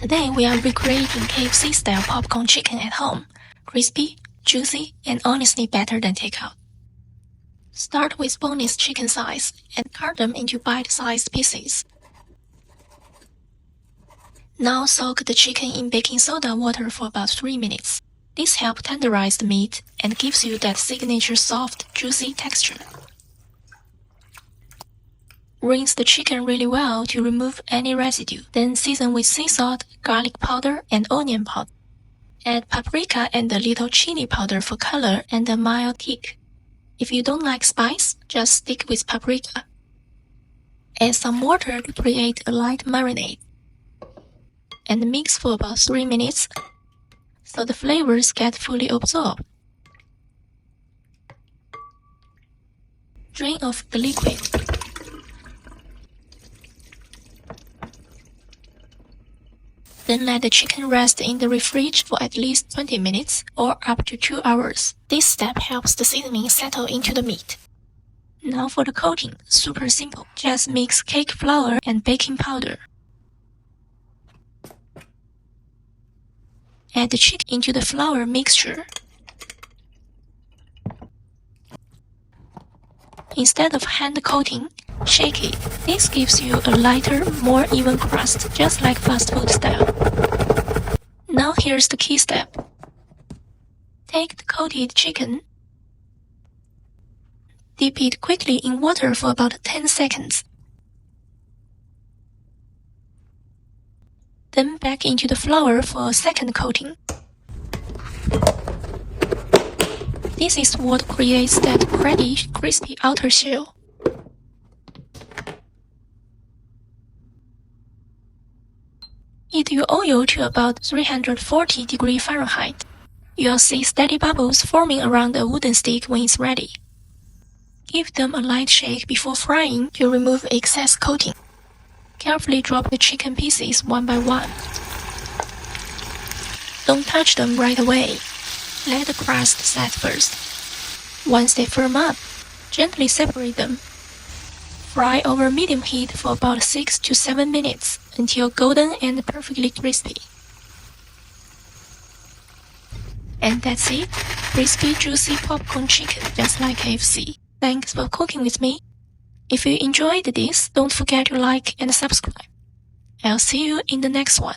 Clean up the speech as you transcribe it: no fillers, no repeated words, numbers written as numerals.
Today we are recreating KFC style popcorn chicken at home. Crispy, juicy, and honestly better than takeout. Start with boneless chicken thighs and cut them into bite-sized pieces. Now soak the chicken in baking soda water for about 3 minutes. This helps tenderize the meat and gives you that signature soft, juicy texture. Rinse the chicken really well to remove any residue. Then season with sea salt, garlic powder, and onion powder. Add paprika and a little chili powder for color and a mild kick. If you don't like spice, just stick with paprika. Add some water to create a light marinade. And mix for about 3 minutes so the flavors get fully absorbed. Drain off the liquid. Then let the chicken rest in the fridge for at least 20 minutes or up to 2 hours. This step helps the seasoning settle into the meat. Now for the coating, super simple. Just mix cake flour and baking powder. Add the chicken into the flour mixture. Instead of hand coating, shake it. This gives you a lighter, more even crust, just like fast food style. Now here's the key step. Take the coated chicken, dip it quickly in water for about 10 seconds. Then back into the flour for a second coating. This is what creates that reddish, crispy outer shell. Heat your oil to about 340 degrees Fahrenheit. You'll see steady bubbles forming around a wooden stick when it's ready. Give them a light shake before frying to remove excess coating. Carefully drop the chicken pieces one by one. Don't touch them right away. Let the crust set first. Once they firm up, gently separate them. Fry over medium heat for about 6 to 7 minutes until golden and perfectly crispy. And that's it. Crispy, juicy popcorn chicken just like KFC. Thanks for cooking with me. If you enjoyed this, don't forget to like and subscribe. I'll see you in the next one.